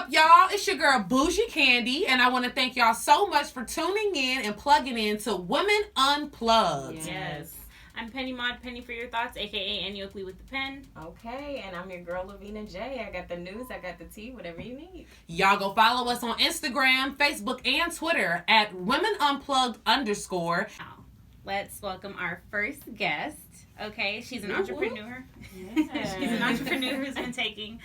up, y'all? It's your girl, Bougie Candy, and I want to thank y'all so much for tuning in and plugging in to Women Unplugged. Yes. I'm Penny Maud, Penny for your thoughts, a.k.a. Annie Oakley with the pen. Okay, and I'm your girl, Lavina J. I got the news, I got the tea, whatever you need. Y'all go follow us on Instagram, Facebook, and Twitter at WomenUnplugged_. Now, let's welcome our first guest. Okay, she's an entrepreneur. Yeah. She's an entrepreneur who's been taking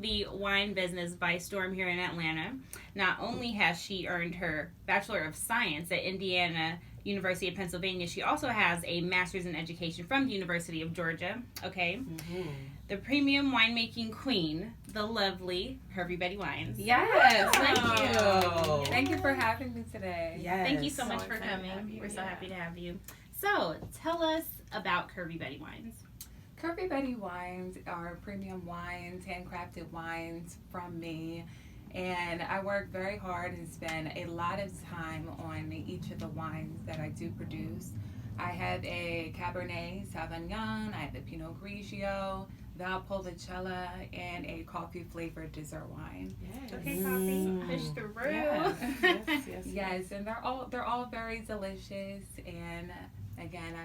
the wine business by storm here in Atlanta. Not only has she earned her Bachelor of Science at Indiana University of Pennsylvania, she also has a Master's in Education from the University of Georgia. Okay. Mm-hmm. The premium winemaking queen, the lovely Curvy Betty Wines. Yes, thank Oh. you. Thank you for having me today. Yes. Thank you so much So for excited to have coming. you. We're so Yeah. happy to have you. So, tell us about Curvy Betty Wines. Curvy Betty Wines are premium wines, handcrafted wines from me. And I work very hard and spend a lot of time on each of the wines that I do produce. I have a Cabernet Sauvignon, I have a Pinot Grigio, Valpolicella, and a coffee-flavored dessert wine. Yes. Okay, coffee. Fish through roux. Yes. Yes, and they're all very delicious. And again,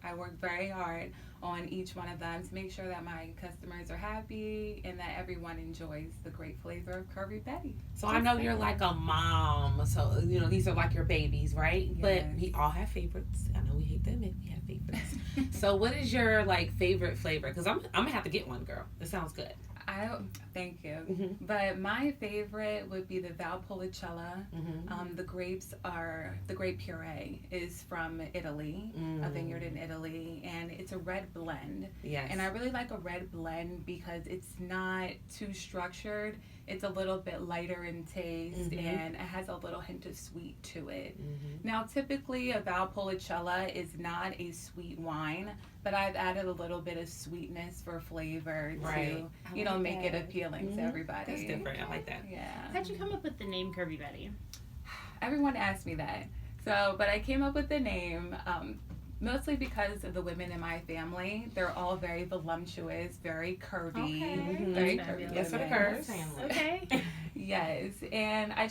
I work very hard on each one of them to make sure that my customers are happy and that everyone enjoys the great flavor of Curvy Betty. So I know you're like a mom, so these are like your babies, right? Yes. But we all have favorites. I know we hate to admit we have favorites. So what is your favorite flavor? Because I'm gonna have to get one, girl. It sounds good. Thank you. Mm-hmm. But my favorite would be the Valpolicella. Mm-hmm. The grape puree is from Italy, a vineyard in Italy, and it's a red blend. Yes. And I really like a red blend because it's not too structured. It's a little bit lighter in taste, and it has a little hint of sweet to it. Now, typically, a Valpolicella is not a sweet wine, but I've added a little bit of sweetness for flavor Right. to, make it appealing to everybody. That's different. I like that. Yeah. How'd you come up with the name Curvy Betty? Everyone asked me that. But I came up with the name mostly because of the women in my family. They're all very voluptuous, very curvy, Okay. very That's curvy. fabulous. Yes, for the women. curves. Okay. Yes, and I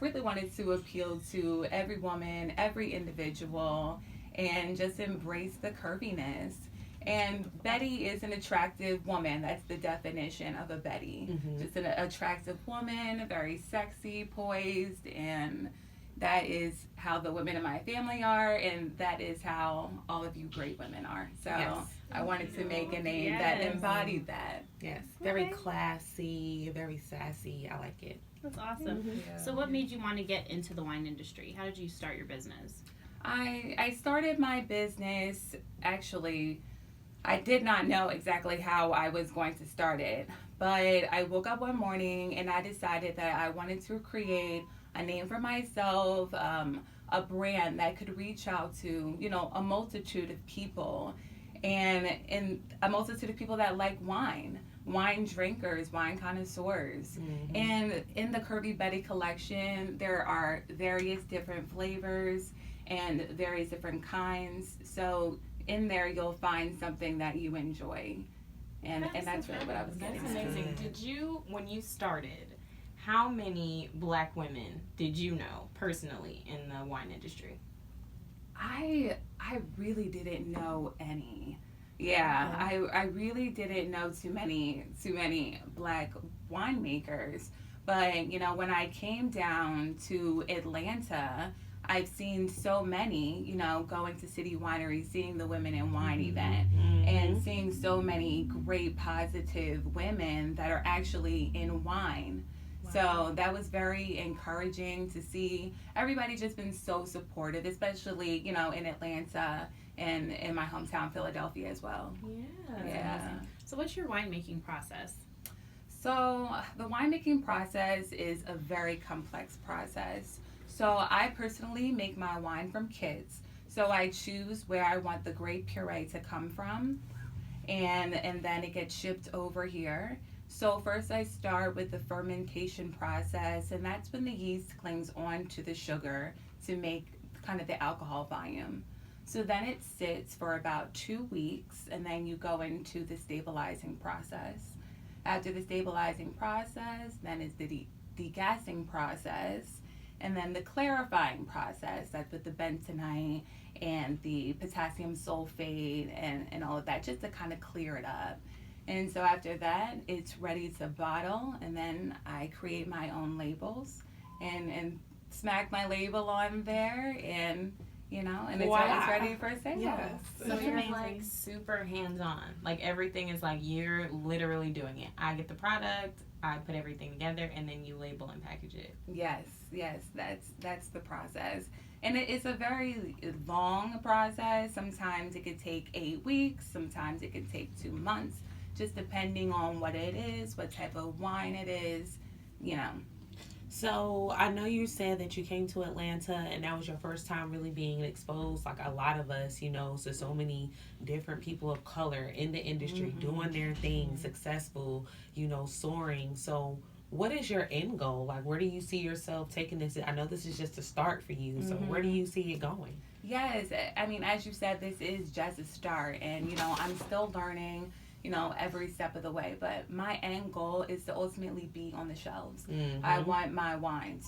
really wanted to appeal to every woman, every individual, and just embrace the curviness. And Betty is an attractive woman. That's the definition of a Betty. Just an attractive woman, very sexy, poised, and that is how the women in my family are, and that is how all of you great women are. So Yes. I wanted to make a name that embodied that. Yes. Very Okay. classy, very sassy. I like it. That's awesome. So what made you want to get into the wine industry? How did you start your business? I started my business, actually, I did not know exactly how I was going to start it, but I woke up one morning and I decided that I wanted to create a name for myself, a brand that could reach out to, a multitude of people and a multitude of people that like wine drinkers, wine connoisseurs. And in the Curvy Betty collection, there are various different flavors and various different kinds. So in there, you'll find something that you enjoy. And that's really what I was getting That's at. amazing. Did you, when you started, how many black women did you know personally in the wine industry? I really didn't know any. Yeah, I really didn't know too many black winemakers. But, when I came down to Atlanta, I've seen so many, going to City Winery, seeing the Women in Wine event, and seeing so many great positive women that are actually in wine. Wow. So that was very encouraging to see. Everybody just been so supportive, especially, in Atlanta and in my hometown, Philadelphia as well. Yeah. So what's your winemaking process? So the winemaking process is a very complex process. So I personally make my wine from kits. So I choose where I want the grape puree to come from, and then it gets shipped over here. So first I start with the fermentation process, and that's when the yeast clings on to the sugar to make kind of the alcohol volume. So then it sits for about 2 weeks, and then you go into the stabilizing process. After the stabilizing process, then is the degassing process, and then the clarifying process. That's with the bentonite and the potassium sulfate and all of that, just to kind of clear it up. And so after that, it's ready to bottle, and then I create my own labels and smack my label on there, and and it's ready for sale. Yes. So you're amazing. like super hands-on. Like everything is like you're literally doing it. I get the product, I put everything together, and then you label and package it. Yes, that's the process. And it's a very long process. Sometimes it could take 8 weeks, sometimes it could take 2 months, just depending on what it is, what type of wine it is, So I know you said that you came to Atlanta and that was your first time really being exposed, like a lot of us, to so many different people of color in the industry doing their thing, successful, soaring. So what is your end goal? Like, where do you see yourself taking this? I know this is just a start for you. So where do you see it going? Yes, I mean, as you said, this is just a start, and I'm still learning, every step of the way. But my end goal is to ultimately be on the shelves. I want my wine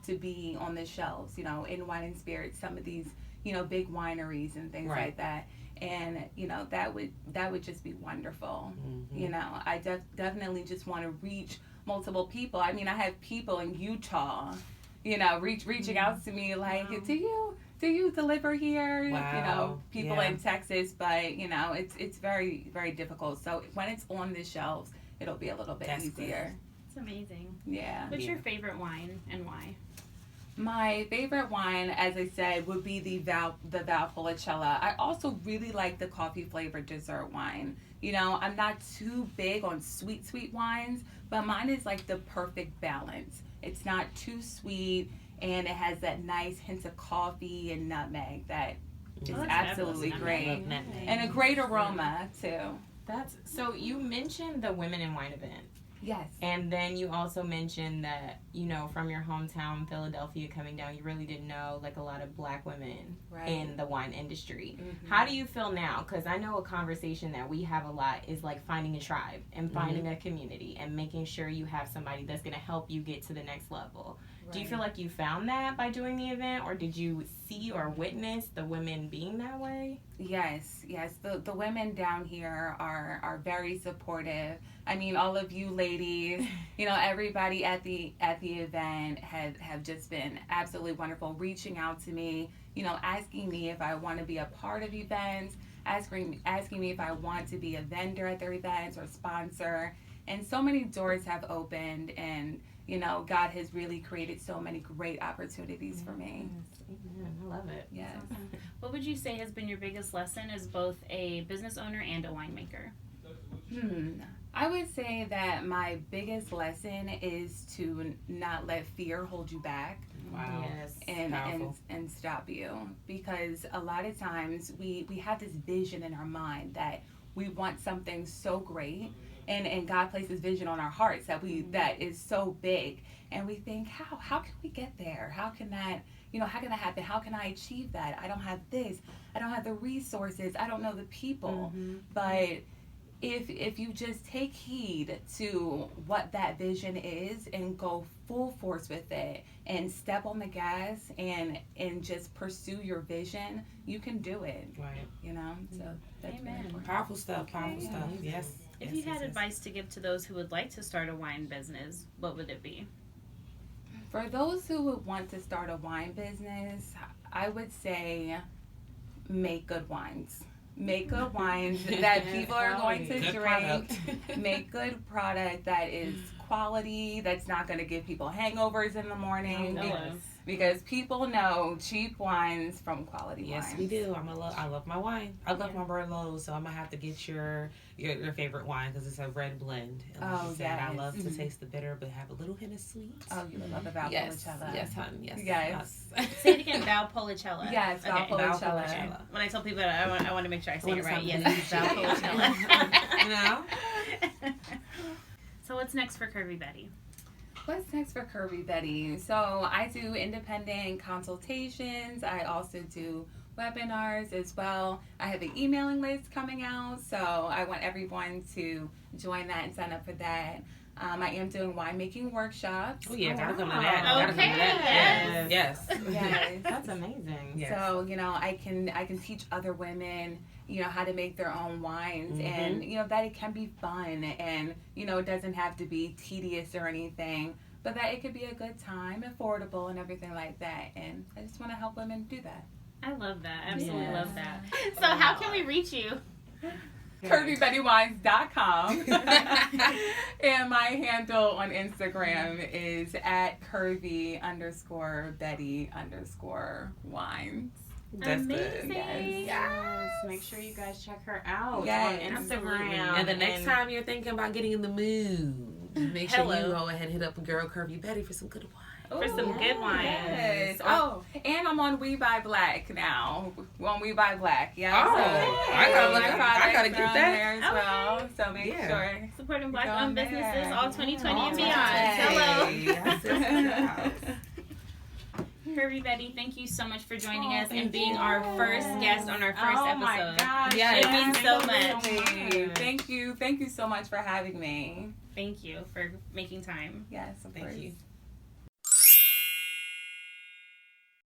to be on the shelves, in Wine and Spirits, some of these, big wineries and things like that. And that would just be wonderful. I definitely just want to reach multiple people. I mean, I have people in Utah, reaching out to me like, do you deliver here? Wow. People in Texas, but it's very, very difficult. So when it's on the shelves, it'll be a little bit easier. It's amazing. Yeah. What's your favorite wine and why? My favorite wine, as I said, would be the Valpolicella. I also really like the coffee flavored dessert wine. I'm not too big on sweet wines, but mine is like the perfect balance. It's not too sweet, and it has that nice hint of coffee and nutmeg that is absolutely great. And a great aroma, too. So you mentioned the Women in Wine event. Yes. And then you also mentioned that, from your hometown, Philadelphia, coming down, you really didn't know, like, a lot of Black women in the wine industry. How do you feel now? Because I know a conversation that we have a lot is, like, finding a tribe and finding a community and making sure you have somebody that's going to help you get to the next level. Do you feel like you found that by doing the event, or did you see or witness the women being that way? Yes. The women down here are very supportive. I mean, all of you ladies, everybody at the event have just been absolutely wonderful, reaching out to me, asking me if I want to be a part of events, asking me if I want to be a vendor at their events or sponsor. And so many doors have opened, and God has really created so many great opportunities for me. Amen. I love it. Yes. What would you say has been your biggest lesson as both a business owner and a winemaker? I would say that my biggest lesson is to not let fear hold you back. Wow. Yes. And stop you, because a lot of times we have this vision in our mind that we want something so great, and God places vision on our hearts that is so big, and we think, how can we get there? How can that happen? How can I achieve that? I don't have this. I don't have the resources. I don't know the people. But if you just take heed to what that vision is and go full force with it and step on the gas and just pursue your vision, you can do it. Right. So that's really Amen. important. Powerful stuff. Yes. If you had advice to give to those who would like to start a wine business, what would it be? For those who would want to start a wine business, I would say make good wines. Make good wines that people are going to drink. Make good product that is quality, that's not going to give people hangovers in the morning. Because people know cheap wines from quality wines. Yes, we do. I love my wine. I love my Merlot, so I'm gonna have to get your favorite wine because it's a red blend. And like you said, I love to taste the bitter, but have a little hint of sweet. Oh, you would love the Valpolicella. Yes, hon. Yes. Say it again, Valpolicella. Yes, Valpolicella. When I tell people that, I want to make sure I say it right. Yes, it's Valpolicella. So what's next for Curvy Betty? What's next for Curvy Betty? So I do independent consultations. I also do webinars as well. I have an emailing list coming out, so I want everyone to join that and sign up for that. I am doing winemaking workshops. Oh yeah, gotta come to wow. that. Gotta come to that. Yes. Yes. Yes. That's amazing. Yes. So, you know, I can teach other women, you know, how to make their own wines, and, you know, that it can be fun, and, you know, it doesn't have to be tedious or anything, but that it could be a good time, affordable and everything like that. And I just want to help women do that. I love that. Absolutely Yes. love that. So how can we reach you? CurvyBettyWines.com. And my handle on Instagram is at Curvy_Betty_wines. That's Amazing. good. Yes. Make sure you guys check her out Yes. on Absolutely. Instagram. And the next time you're thinking about getting in the mood, make sure Hello. you go ahead and hit up girl Curvy Betty for some good wine. For some good wine. Yes. Oh, and I'm on We Buy Black now. We're on We Buy Black. Yeah. Oh, so I gotta look my up- I products gotta are get on that. there as well. So make Yeah. sure. Supporting Go Black-owned there. businesses, all 2020 and All beyond. right. Hello. Yes, yes, yes. Curvy Betty, thank you so much for joining Oh, us and thank being you. our first guest on our first Oh my episode. gosh. Yes. It means so much. Absolutely. Thank you. Thank you so much for having me. Thank you for making time. Yes, of Thank course. you.